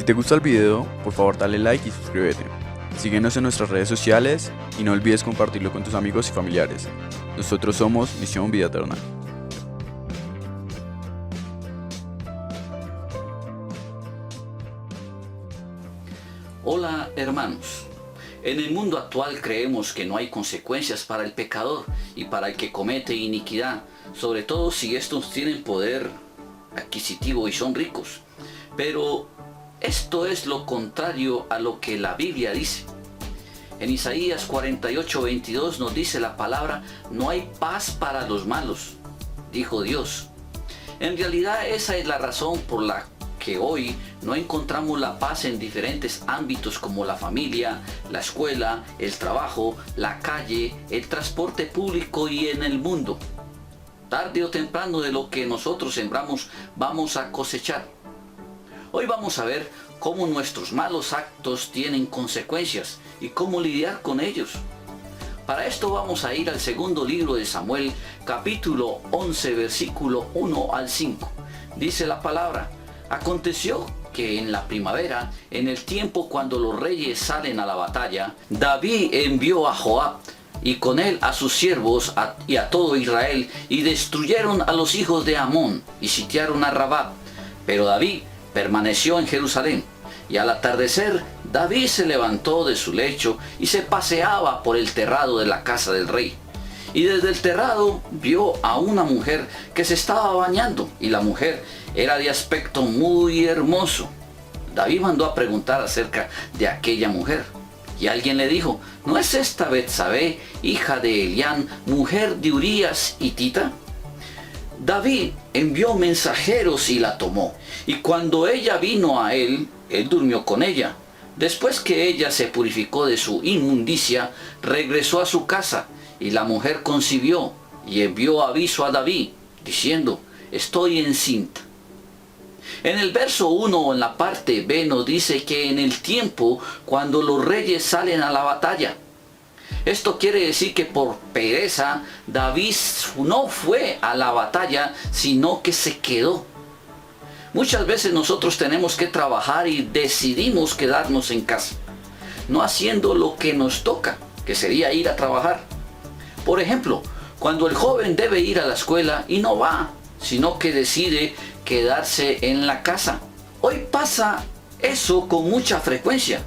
te gusta el video, por favor dale like y suscríbete. Síguenos en nuestras redes sociales y no olvides compartirlo con tus amigos y familiares. Nosotros somos Misión Vida Eterna. Hola hermanos, en el mundo actual creemos que no hay consecuencias para el pecador y para el que comete iniquidad, sobre todo si estos tienen poder adquisitivo y son ricos. Pero esto es lo contrario a lo que la Biblia dice. En Isaías 48:22 nos dice la palabra: no hay paz para los malos, dijo Dios. En realidad esa es la razón por la que hoy no encontramos la paz en diferentes ámbitos como la familia, la escuela, el trabajo, la calle, el transporte público y en el mundo. Tarde o temprano de lo que nosotros sembramos vamos a cosechar. Hoy vamos a ver cómo nuestros malos actos tienen consecuencias y cómo lidiar con ellos. Para esto vamos a ir al segundo libro de Samuel, capítulo 11, versículo 1 al 5. Dice la palabra: aconteció que en la primavera, en el tiempo cuando los reyes salen a la batalla, David envió a Joab y con él a sus siervos y a todo Israel, y destruyeron a los hijos de Amón y sitiaron a Rabá. Pero David permaneció en Jerusalén. Y al atardecer, David se levantó de su lecho y se paseaba por el terrado de la casa del rey. Y desde el terrado vio a una mujer que se estaba bañando, y la mujer era de aspecto muy hermoso. David mandó a preguntar acerca de aquella mujer. Y alguien le dijo: ¿no es esta Betsabé, hija de Elián, mujer de Urías hitita? David envió mensajeros y la tomó. Y cuando ella vino a él durmió con ella. Después que ella se purificó de su inmundicia, regresó a su casa, y la mujer concibió y envió aviso a David, diciendo: estoy encinta. En el verso 1, en la parte B, nos dice que en el tiempo cuando los reyes salen a la batalla. Esto quiere decir que por pereza David no fue a la batalla, sino que se quedó. Muchas veces nosotros tenemos que trabajar y decidimos quedarnos en casa, no haciendo lo que nos toca, que sería ir a trabajar. Por ejemplo, cuando el joven debe ir a la escuela y no va, sino que decide quedarse en la casa. Hoy pasa eso con mucha frecuencia.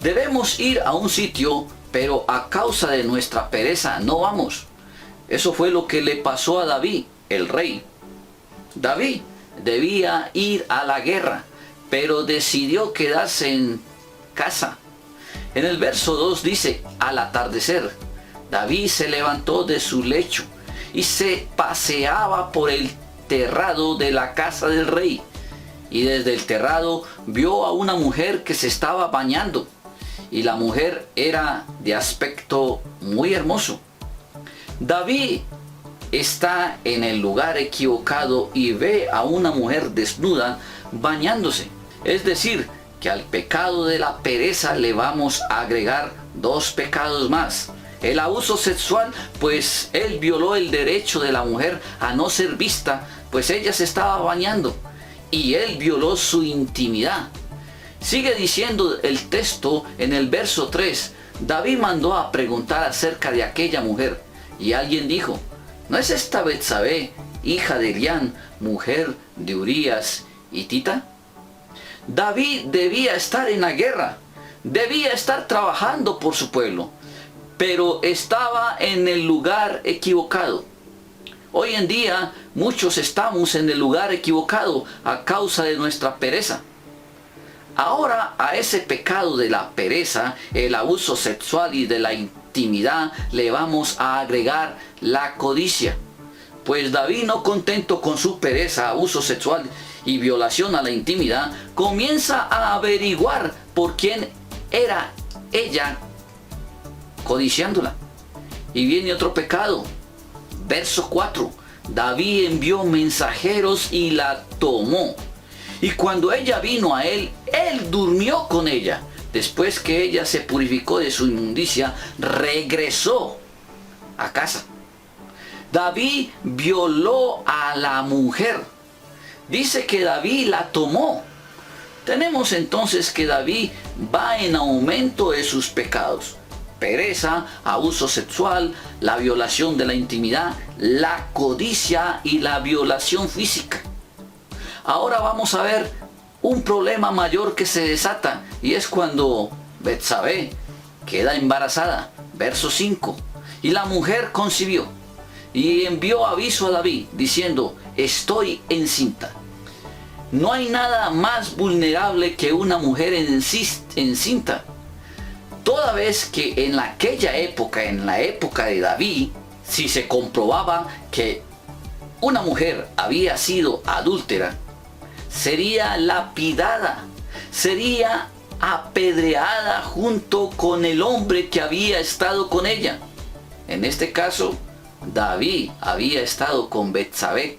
Debemos ir a un sitio, pero a causa de nuestra pereza no vamos. Eso fue lo que le pasó a David, el rey. David debía ir a la guerra, pero decidió quedarse en casa. En el verso 2 dice: al atardecer, David se levantó de su lecho y se paseaba por el terrado de la casa del rey. Y desde el terrado vio a una mujer que se estaba bañando. Y la mujer era de aspecto muy hermoso. David está en el lugar equivocado y ve a una mujer desnuda bañándose. Es decir, que al pecado de la pereza le vamos a agregar dos pecados más. El abuso sexual, pues él violó el derecho de la mujer a no ser vista, pues ella se estaba bañando, y él violó su intimidad. Sigue diciendo el texto en el verso 3, David mandó a preguntar acerca de aquella mujer, y alguien dijo: ¿no es esta Betsabé, hija de Elián, mujer de Urías hitita? David debía estar en la guerra, debía estar trabajando por su pueblo, pero estaba en el lugar equivocado. Hoy en día muchos estamos en el lugar equivocado a causa de nuestra pereza. Ahora a ese pecado de la pereza, el abuso sexual y de la intimidad, le vamos a agregar la codicia. Pues David, no contento con su pereza, abuso sexual y violación a la intimidad, comienza a averiguar por quién era ella, codiciándola. Y viene otro pecado. Verso 4. David envió mensajeros y la tomó. Y cuando ella vino a él durmió con ella. Después que ella se purificó de su inmundicia, regresó a casa. David violó a la mujer. Dice que David la tomó. Tenemos entonces que David va en aumento de sus pecados. Pereza, abuso sexual, la violación de la intimidad, la codicia y la violación física. Ahora vamos a ver un problema mayor que se desata, y es cuando Betsabé queda embarazada. Verso 5. Y la mujer concibió y envió aviso a David diciendo: estoy encinta. No hay nada más vulnerable que una mujer encinta. Toda vez que en aquella época, en la época de David, si se comprobaba que una mujer había sido adúltera, sería lapidada, sería apedreada junto con el hombre que había estado con ella. En este caso, David había estado con Betsabé.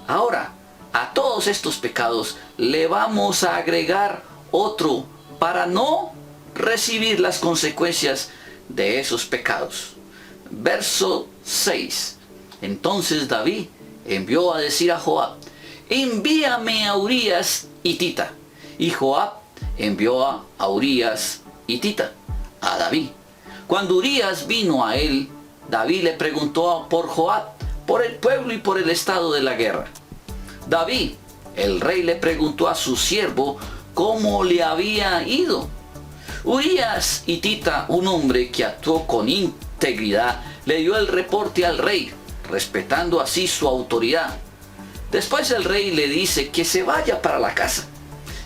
Ahora, a todos estos pecados le vamos a agregar otro para no recibir las consecuencias de esos pecados. Verso 6. Entonces David envió a decir a Joab: envíame a Urías hitita. Y Joab envió a Urías hitita a David. Cuando Urías vino a él, David le preguntó por Joab, por el pueblo y por el estado de la guerra. David, el rey, le preguntó a su siervo cómo le había ido. Urías hitita, un hombre que actuó con integridad, le dio el reporte al rey, respetando así su autoridad. Después el rey le dice que se vaya para la casa,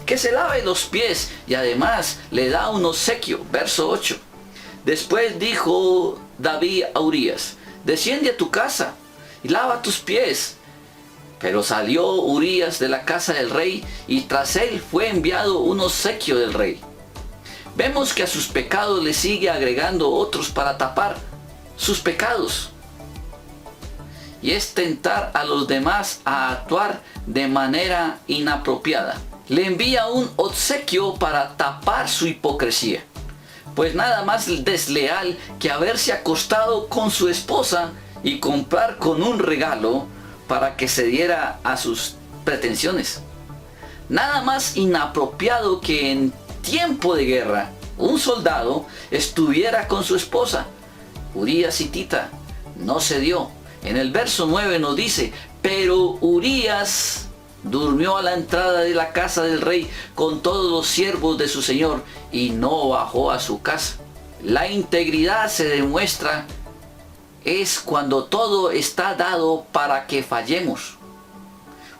que se lave los pies y además le da un obsequio. Verso 8. Después dijo David a Urías: desciende a tu casa y lava tus pies. Pero salió Urías de la casa del rey y tras él fue enviado un obsequio del rey. Vemos que a sus pecados le sigue agregando otros para tapar sus pecados. Y es tentar a los demás a actuar de manera inapropiada. Le envía un obsequio para tapar su hipocresía. Pues nada más desleal que haberse acostado con su esposa y comprar con un regalo para que se diera a sus pretensiones. Nada más inapropiado que en tiempo de guerra un soldado estuviera con su esposa. Urías hitita no se dio. En el verso 9 nos dice: pero Urías durmió a la entrada de la casa del rey con todos los siervos de su señor y no bajó a su casa. La integridad se demuestra es cuando todo está dado para que fallemos.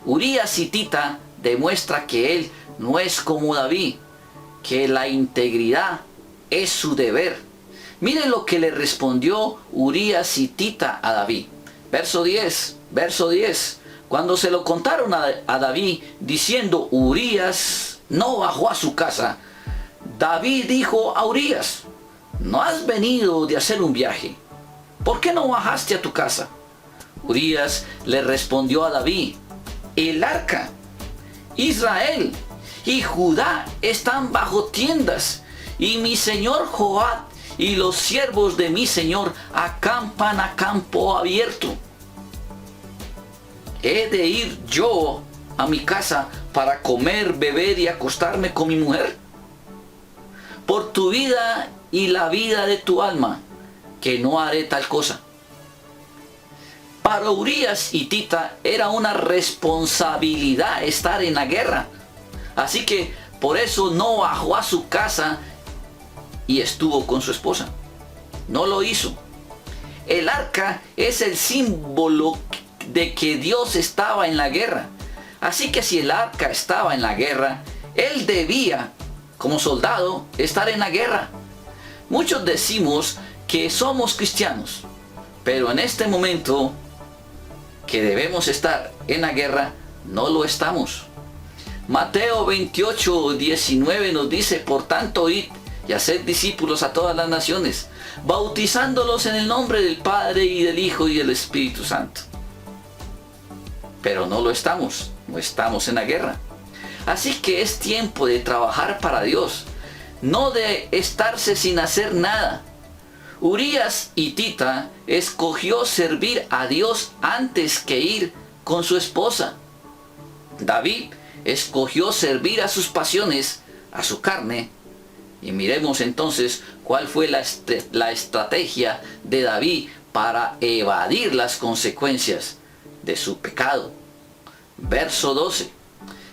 Urías hitita demuestra que él no es como David, que la integridad es su deber. Miren lo que le respondió Urías hitita a David. Verso 10. Cuando se lo contaron a David diciendo: Urías no bajó a su casa, David dijo a Urías: ¿no has venido de hacer un viaje? ¿Por qué no bajaste a tu casa? Urías le respondió a David: el arca, Israel y Judá están bajo tiendas, y mi señor Joab y los siervos de mi señor acampan a campo abierto. ¿He de ir yo a mi casa para comer, beber y acostarme con mi mujer? Por tu vida y la vida de tu alma, que no haré tal cosa. Para Urías hitita era una responsabilidad estar en la guerra. Así que por eso no bajó a su casa y estuvo con su esposa. No lo hizo. El arca es el símbolo de que Dios estaba en la guerra. Así que si el arca estaba en la guerra, él debía, como soldado, estar en la guerra. Muchos decimos que somos cristianos, pero en este momento que debemos estar en la guerra, no lo estamos. Mateo 28:19 nos dice: por tanto, id y haced discípulos a todas las naciones, bautizándolos en el nombre del Padre y del Hijo y del Espíritu Santo. Pero no lo estamos, no estamos en la guerra. Así que es tiempo de trabajar para Dios, no de estarse sin hacer nada. Urías hitita escogió servir a Dios antes que ir con su esposa. David escogió servir a sus pasiones, a su carne. Y miremos entonces cuál fue la estrategia de David para evadir las consecuencias de su pecado. Verso 12.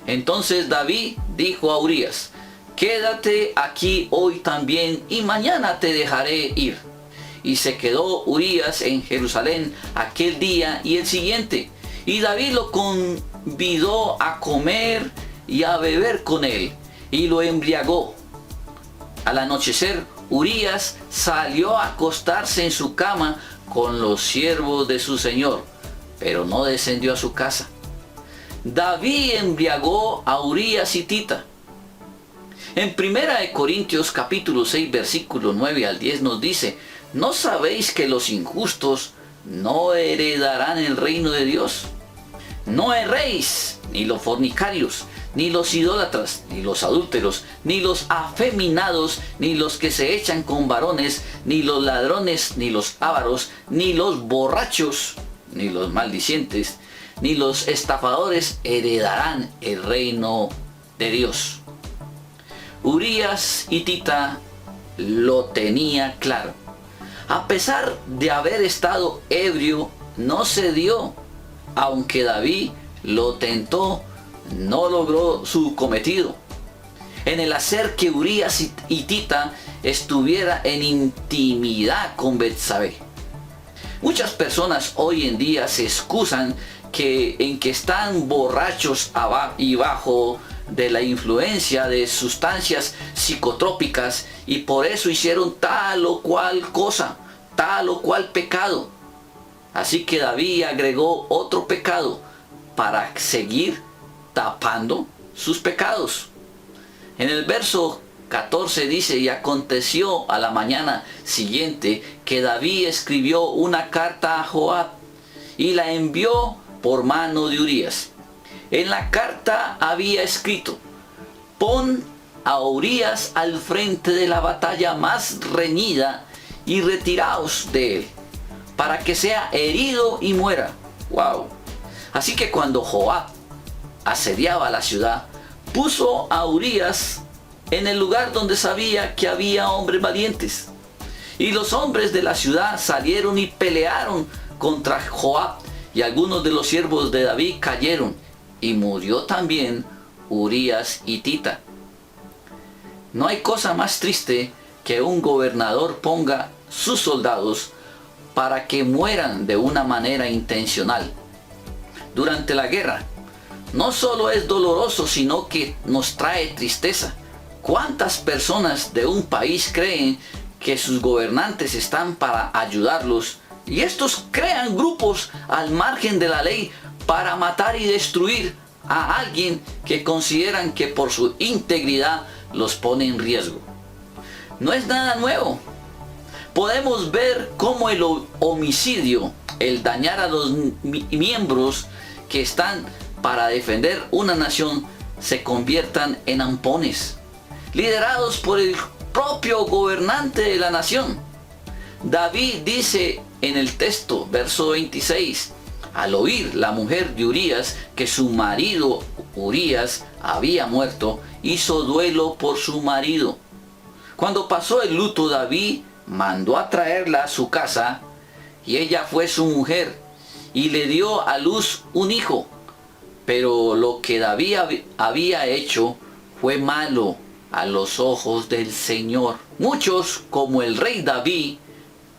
Entonces David dijo a Urías: quédate aquí hoy también y mañana te dejaré ir. Y se quedó Urías en Jerusalén aquel día y el siguiente. Y David lo convidó a comer y a beber con él, y lo embriagó. Al anochecer, Urías salió a acostarse en su cama con los siervos de su señor, pero no descendió a su casa. David embriagó a Urías hitita. En 1 Corintios capítulo 6 versículo 9 al 10 nos dice: ¿no sabéis que los injustos no heredarán el reino de Dios? No erréis, ni los fornicarios, ni los idólatras, ni los adúlteros, ni los afeminados, ni los que se echan con varones, ni los ladrones, ni los ávaros, ni los borrachos, ni los maldicientes, ni los estafadores heredarán el reino de Dios. Urías hitita lo tenía claro. A pesar de haber estado ebrio, no cedió. Aunque David lo tentó, no logró su cometido. En el hacer que Urías hitita estuviera en intimidad con Betsabé. Muchas personas hoy en día se excusan en que están borrachos y bajo de la influencia de sustancias psicotrópicas, y por eso hicieron tal o cual cosa, tal o cual pecado. Así que David agregó otro pecado para seguir tapando sus pecados. En el verso 14 dice: y aconteció a la mañana siguiente que David escribió una carta a Joab y la envió por mano de Urías. En la carta había escrito: pon a Urías al frente de la batalla más reñida y retiraos de él, para que sea herido y muera. ¡Wow! Así que cuando Joab asediaba la ciudad, puso a Urías en el lugar donde sabía que había hombres valientes. Y los hombres de la ciudad salieron y pelearon contra Joab, y algunos de los siervos de David cayeron, y murió también Urías hitita. No hay cosa más triste que un gobernador ponga sus soldados para que mueran de una manera intencional. Durante la guerra, no solo es doloroso, sino que nos trae tristeza. ¿Cuántas personas de un país creen que sus gobernantes están para ayudarlos? Y estos crean grupos al margen de la ley para matar y destruir a alguien que consideran que por su integridad los pone en riesgo. No es nada nuevo. Podemos ver cómo el homicidio, el dañar a los miembros que están para defender una nación, se conviertan en ampones, liderados por el propio gobernante de la nación. David dice en el texto, verso 26, al oír la mujer de Urías que su marido Urías había muerto, hizo duelo por su marido. Cuando pasó el luto, David mandó a traerla a su casa, y ella fue su mujer, y le dio a luz un hijo. Pero lo que David había hecho fue malo a los ojos del Señor. Muchos, como el rey David,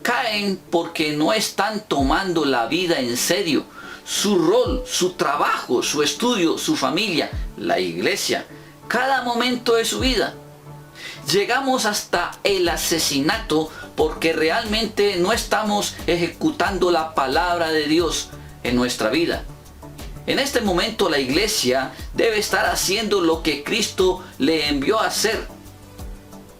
caen porque no están tomando la vida en serio. Su rol, su trabajo, su estudio, su familia, la iglesia, cada momento de su vida. Llegamos hasta el asesinato porque realmente no estamos ejecutando la palabra de Dios en nuestra vida. En este momento la iglesia debe estar haciendo lo que Cristo le envió a hacer.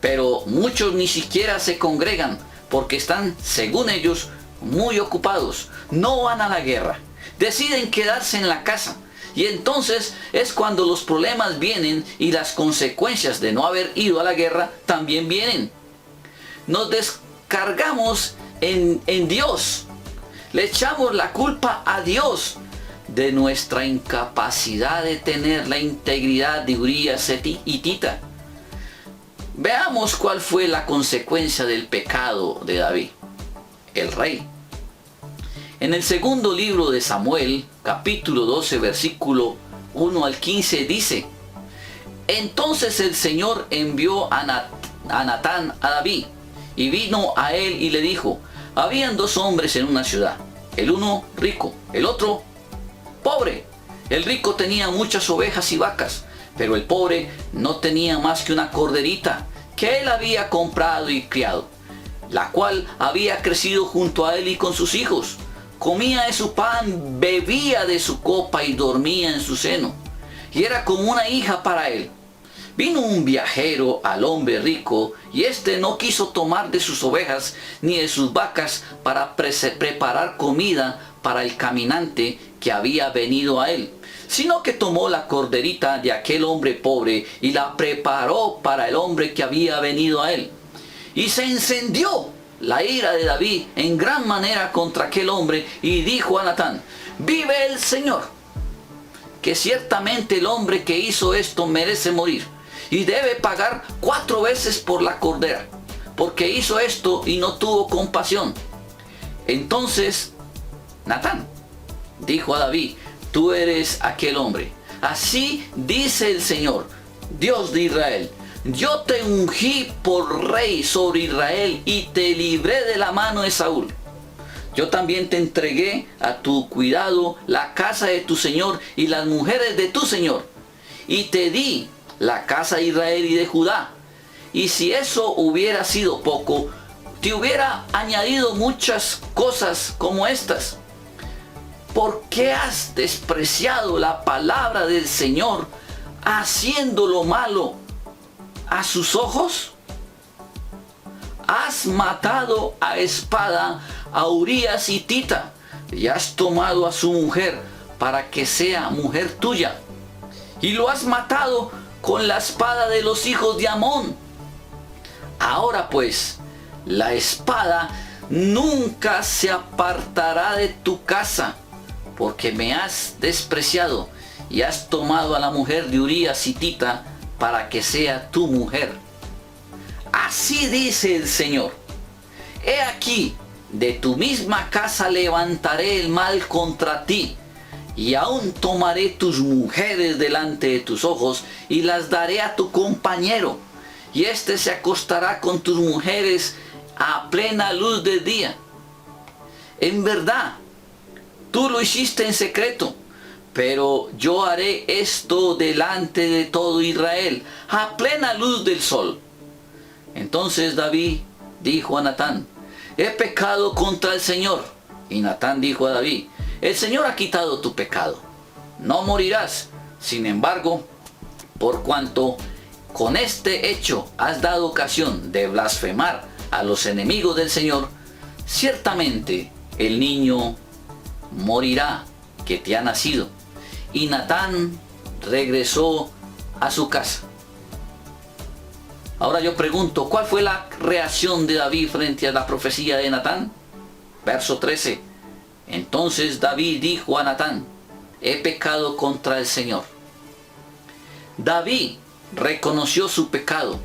Pero muchos ni siquiera se congregan porque están, según ellos, muy ocupados. No van a la guerra. Deciden quedarse en la casa. Y entonces es cuando los problemas vienen y las consecuencias de no haber ido a la guerra también vienen. Nos descargamos en Dios. Le echamos la culpa a Dios de nuestra incapacidad de tener la integridad de Urías hitita. Veamos cuál fue la consecuencia del pecado de David, el rey. En el segundo libro de Samuel, capítulo 12, versículo 1 al 15 dice: entonces el Señor envió a Natán a David, y vino a él y le dijo: habían dos hombres en una ciudad, el uno rico, el otro pobre. El rico tenía muchas ovejas y vacas, pero el pobre no tenía más que una corderita que él había comprado y criado, la cual había crecido junto a él y con sus hijos. Comía de su pan, bebía de su copa y dormía en su seno, y era como una hija para él. Vino un viajero al hombre rico, y éste no quiso tomar de sus ovejas ni de sus vacas para preparar comida para el caminante que había venido a él, sino que tomó la corderita de aquel hombre pobre y la preparó para el hombre que había venido a él. Y se encendió la ira de David en gran manera contra aquel hombre, y dijo a Natán: vive el Señor, que ciertamente el hombre que hizo esto merece morir, y debe pagar 4 veces por la cordera, porque hizo esto y no tuvo compasión. Entonces Natán dijo a David: tú eres aquel hombre. Así dice el Señor, Dios de Israel: yo te ungí por rey sobre Israel y te libré de la mano de Saúl. Yo también te entregué a tu cuidado la casa de tu Señor y las mujeres de tu Señor, y te di la casa de Israel y de Judá. Y si eso hubiera sido poco, te hubiera añadido muchas cosas como estas. ¿Por qué has despreciado la palabra del Señor, haciendo lo malo a sus ojos? Has matado a espada a Urías hitita, y has tomado a su mujer para que sea mujer tuya, y lo has matado con la espada de los hijos de Amón. Ahora pues, la espada nunca se apartará de tu casa, porque me has despreciado y has tomado a la mujer de Urías hitita para que sea tu mujer. Así dice el Señor: he aquí, de tu misma casa levantaré el mal contra ti, y aún tomaré tus mujeres delante de tus ojos y las daré a tu compañero, y éste se acostará con tus mujeres a plena luz del día. En verdad, tú lo hiciste en secreto, pero yo haré esto delante de todo Israel, a plena luz del sol. Entonces David dijo a Natán: he pecado contra el Señor. Y Natán dijo a David: el Señor ha quitado tu pecado, no morirás. Sin embargo, por cuanto con este hecho has dado ocasión de blasfemar a los enemigos del Señor, ciertamente el niño morirá que te ha nacido. Y Natán regresó a su casa. Ahora yo pregunto, ¿cuál fue la reacción de David frente a la profecía de Natán? Verso 13. Entonces David dijo a Natán: he pecado contra el Señor. David reconoció su pecado.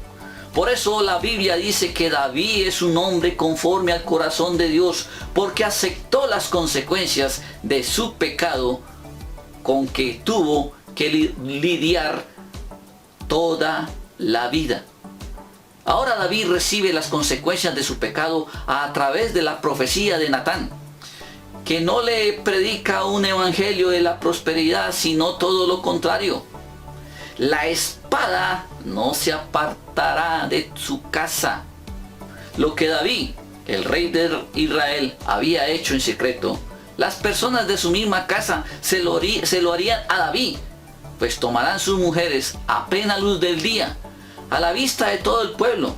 Por eso la Biblia dice que David es un hombre conforme al corazón de Dios, porque aceptó las consecuencias de su pecado con que tuvo que lidiar toda la vida. Ahora David recibe las consecuencias de su pecado a través de la profecía de Natán, que no le predica un evangelio de la prosperidad, sino todo lo contrario. La espada no se apartará de su casa. Lo que David, el rey de Israel, había hecho en secreto, las personas de su misma casa se lo harían a David, pues tomarán sus mujeres a plena luz del día, a la vista de todo el pueblo.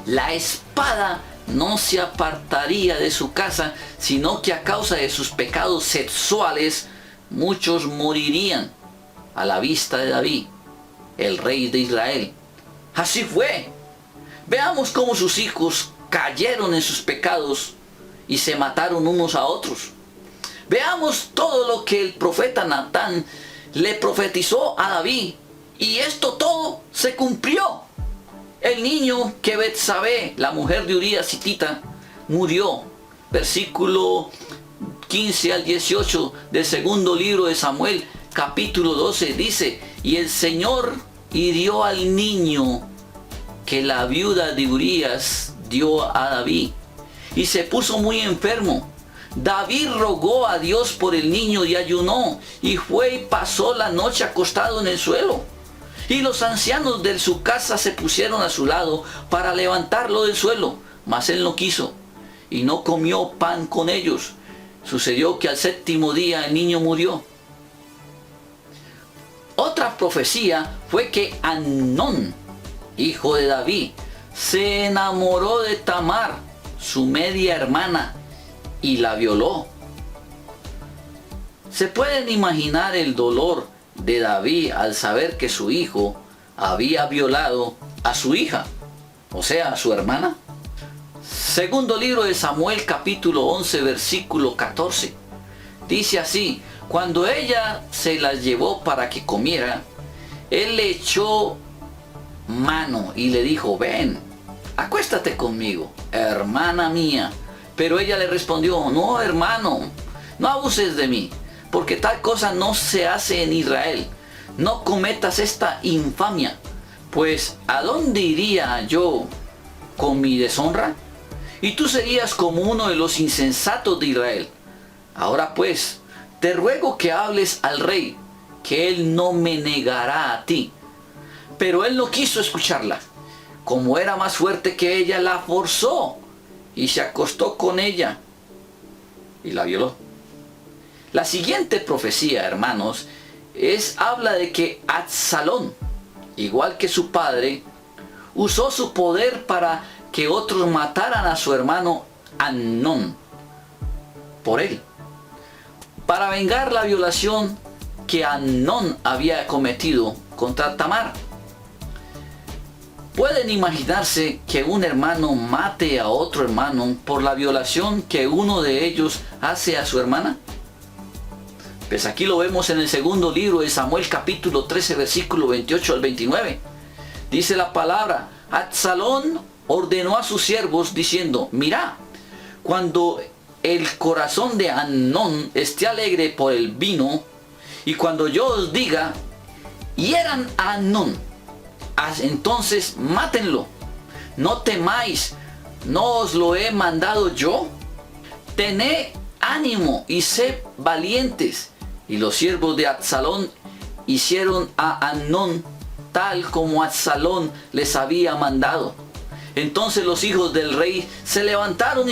La espada no se apartaría de su casa, sino que a causa de sus pecados sexuales muchos morirían a la vista de David, el rey de Israel. Así fue. Veamos cómo sus hijos cayeron en sus pecados y se mataron unos a otros. Veamos todo lo que el profeta Natán le profetizó a David. Y esto todo se cumplió. El niño que Betsabé, la mujer de Urías hitita, murió. Versículo 15 al 18 del segundo libro de Samuel, capítulo 12, dice: y el Señor hirió al niño que la viuda de Urías dio a David, y se puso muy enfermo. David rogó a Dios por el niño y ayunó, y fue y pasó la noche acostado en el suelo. Y los ancianos de su casa se pusieron a su lado para levantarlo del suelo, mas él no quiso, y no comió pan con ellos. Sucedió que al séptimo día el niño murió. Otra profecía fue que Amnón, hijo de David, se enamoró de Tamar, su media hermana, y la violó. ¿Se pueden imaginar el dolor de David al saber que su hijo había violado a su hija, o sea, a su hermana? Segundo libro de Samuel, capítulo 11, versículo 14. Dice así: cuando ella se las llevó para que comiera, él le echó mano y le dijo: ven, acuéstate conmigo, hermana mía. Pero ella le respondió: no, hermano, no abuses de mí, porque tal cosa no se hace en Israel. No cometas esta infamia, pues ¿a dónde iría yo con mi deshonra? Y tú serías como uno de los insensatos de Israel. Ahora pues, te ruego que hables al rey, que él no me negará a ti. Pero él no quiso escucharla. Como era más fuerte que ella, la forzó y se acostó con ella y la violó. La siguiente profecía, hermanos, habla de que Absalón, igual que su padre, usó su poder para que otros mataran a su hermano Amnón por él, para vengar la violación que Amnón había cometido contra Tamar. ¿Pueden imaginarse que un hermano mate a otro hermano por la violación que uno de ellos hace a su hermana? Pues aquí lo vemos en el segundo libro de Samuel, capítulo 13, versículo 28 al 29. Dice la palabra: Absalón ordenó a sus siervos diciendo: mirá, cuando el corazón de Amnón esté alegre por el vino, y cuando yo os diga: hieran a Amnón, entonces mátenlo. No temáis, ¿no os lo he mandado yo? Tened ánimo y sed valientes. Y los siervos de Absalón hicieron a Amnón tal como Absalón les había mandado. Entonces los hijos del rey se levantaron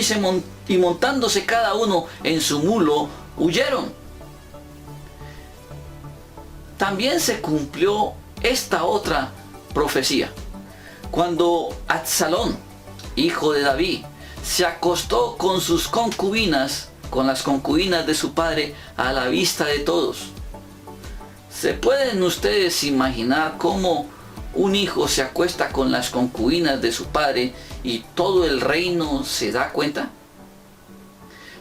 y montándose cada uno en su mulo, huyeron. También se cumplió esta otra profecía, cuando Absalón, hijo de David, se acostó con sus concubinas, con las concubinas de su padre, a la vista de todos. ¿Se pueden ustedes imaginar cómo un hijo se acuesta con las concubinas de su padre y todo el reino se da cuenta?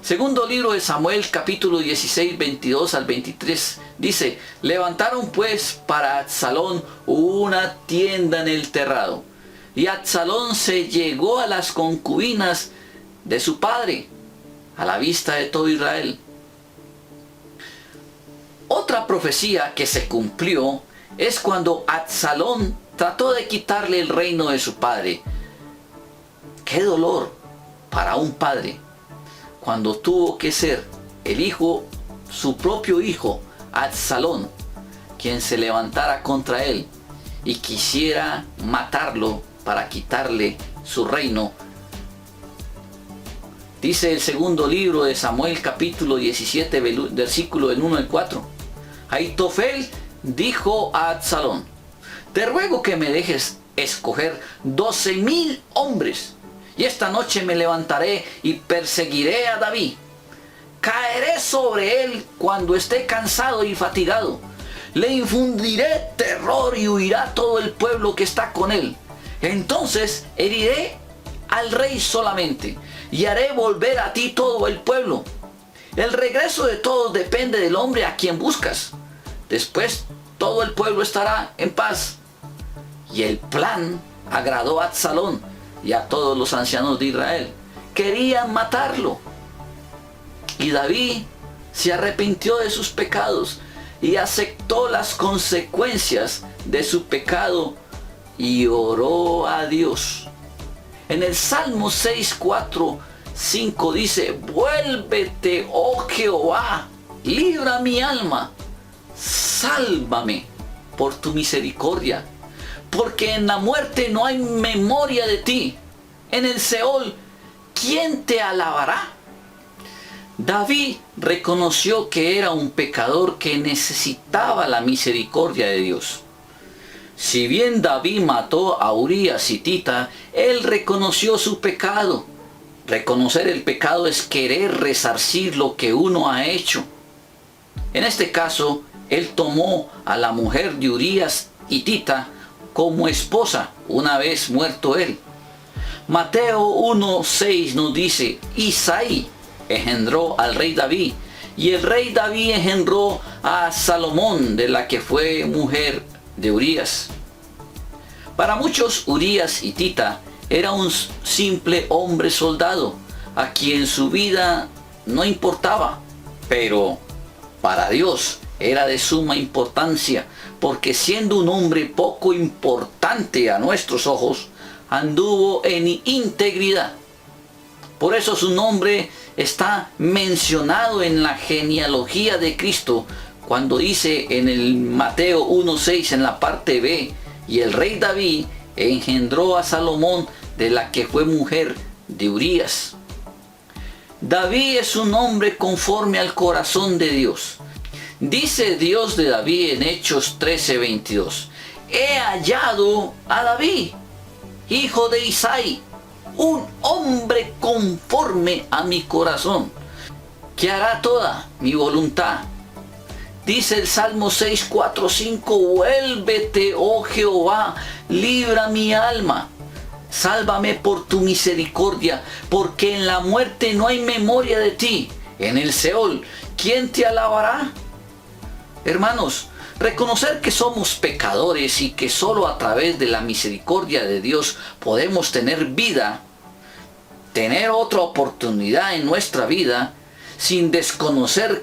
Segundo libro de Samuel, capítulo 16, 22 al 23, dice: levantaron pues para Absalón una tienda en el terrado, y Absalón se llegó a las concubinas de su padre, a la vista de todo Israel. Otra profecía que se cumplió es cuando Absalón trató de quitarle el reino de su padre. ¡Qué dolor para un padre! Cuando tuvo que ser el hijo, su propio hijo, Absalón, quien se levantara contra él y quisiera matarlo para quitarle su reino. Dice el segundo libro de Samuel, capítulo 17, versículo del 1 al 4. Ahitofel dijo a Absalón: te ruego que me dejes escoger 12,000 hombres, y esta noche me levantaré y perseguiré a David. Caeré sobre él cuando esté cansado y fatigado. Le infundiré terror y huirá todo el pueblo que está con él. Entonces heriré al rey solamente y haré volver a ti todo el pueblo. El regreso de todos depende del hombre a quien buscas. Después todo el pueblo estará en paz. Y el plan agradó a Absalón y a todos los ancianos de Israel. Querían matarlo. Y David se arrepintió de sus pecados y aceptó las consecuencias de su pecado y oró a Dios. En el Salmo 6, 4, 5 dice: vuélvete, oh Jehová, libra mi alma, sálvame por tu misericordia, porque en la muerte no hay memoria de ti. En el Seol, ¿quién te alabará? David reconoció que era un pecador que necesitaba la misericordia de Dios. Si bien David mató a Urías hitita, él reconoció su pecado. Reconocer el pecado es querer resarcir lo que uno ha hecho. En este caso, él tomó a la mujer de Urías hitita como esposa una vez muerto él. Mateo 1:6 nos dice: Isaí engendró al rey David, y el rey David engendró a Salomón, de la que fue mujer de Urías. Para muchos, Urías hitita era un simple hombre soldado, a quien su vida no importaba, pero para Dios era de suma importancia, porque siendo un hombre poco importante a nuestros ojos, anduvo en integridad. Por eso su nombre está mencionado en la genealogía de Cristo, cuando dice en el Mateo 1:6 en la parte B: y el rey David engendró a Salomón, de la que fue mujer de Urías. David es un hombre conforme al corazón de Dios. Dice Dios de David en Hechos 13:22: he hallado a David, hijo de Isaí, un hombre conforme a mi corazón, que hará toda mi voluntad. Dice el Salmo 6, 4, 5: vuélvete, oh Jehová, libra mi alma, sálvame por tu misericordia, porque en la muerte no hay memoria de ti. En el Seol, ¿quién te alabará? Hermanos, reconocer que somos pecadores y que solo a través de la misericordia de Dios podemos tener vida, tener otra oportunidad en nuestra vida, sin desconocer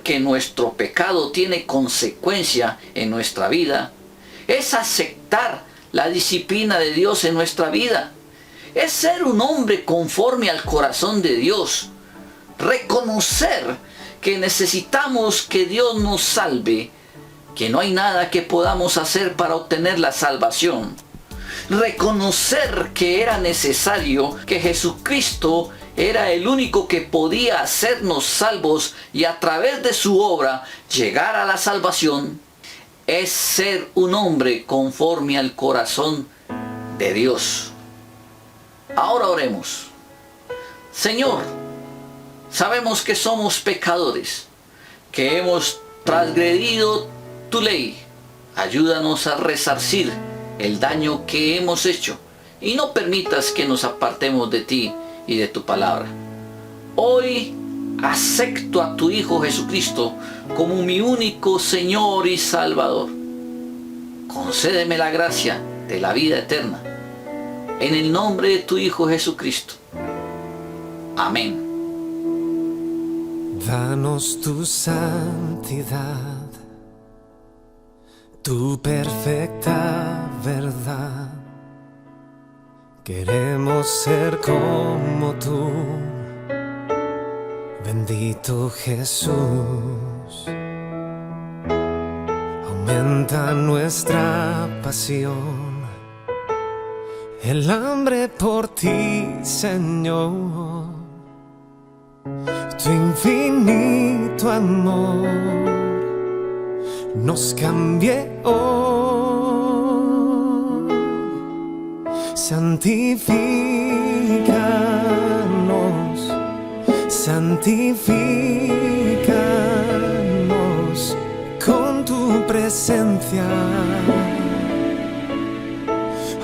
que nuestro pecado tiene consecuencia en nuestra vida, es aceptar la disciplina de Dios en nuestra vida. Es ser un hombre conforme al corazón de Dios. Reconocer que necesitamos que Dios nos salve, que no hay nada que podamos hacer para obtener la salvación. Reconocer que era necesario, que Jesucristo era el único que podía hacernos salvos y a través de su obra llegar a la salvación, es ser un hombre conforme al corazón de Dios. Ahora oremos. Señor, sabemos que somos pecadores, que hemos transgredido tu ley. Ayúdanos a resarcir el daño que hemos hecho y no permitas que nos apartemos de ti y de tu palabra. Hoy acepto a tu Hijo Jesucristo como mi único Señor y Salvador. Concédeme la gracia de la vida eterna. En el nombre de tu Hijo Jesucristo. Amén. Danos tu santidad, tu perfecta verdad. Queremos ser como tú, bendito Jesús. Aumenta nuestra pasión, el hambre por ti, Señor. Tu infinito amor nos cambió. Santifícanos, santifícanos con tu presencia.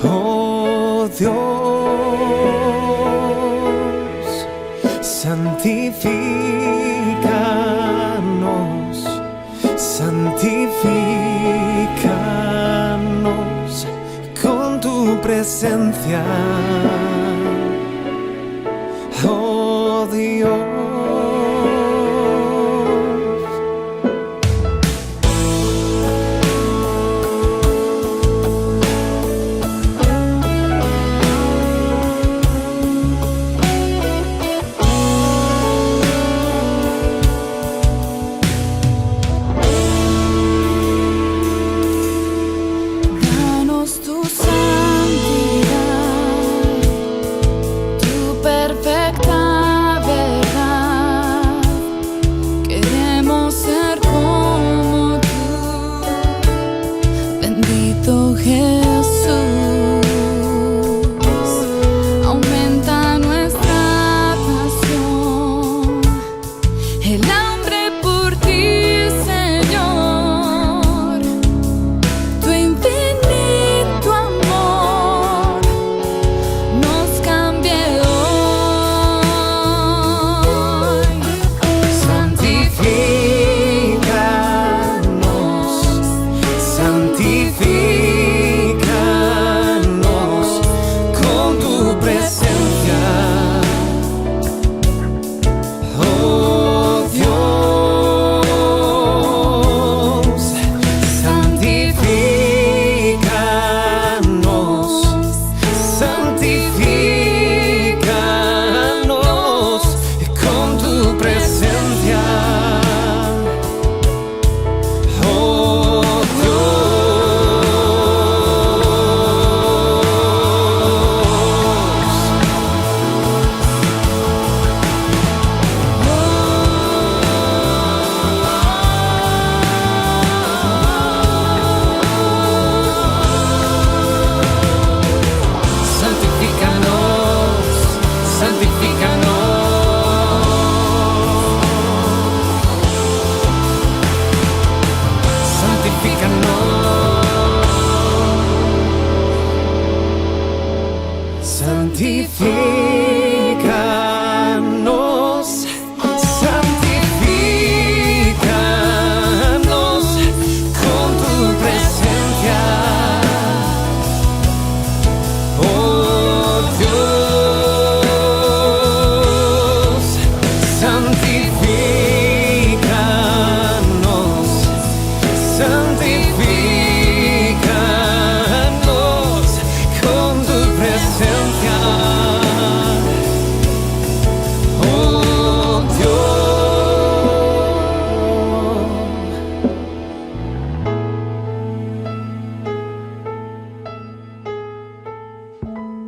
Oh Dios, santifícanos, santifícanos con tu presencia, oh Dios. Tu santidad, tu perfecta verdad. Queremos ser como tú, bendito Jesús. Aumenta nuestra pasión, el hambre por ti, Señor. Tu infinito amor nos cambie hoy. Santifícanos, santifícanos con tu presencia, oh Dios. Santifícanos, santifícanos con tu presencia, oh santifícanos, santifícanos, santifícanos con tu presencia, oh Dios. Santifícanos, santifícanos con tu presencia, oh Dios.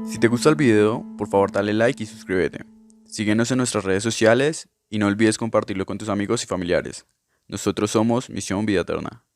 Si te gusta el video, por favor dale like y suscríbete. Síguenos en nuestras redes sociales y no olvides compartirlo con tus amigos y familiares. Nosotros somos Misión Vida Eterna.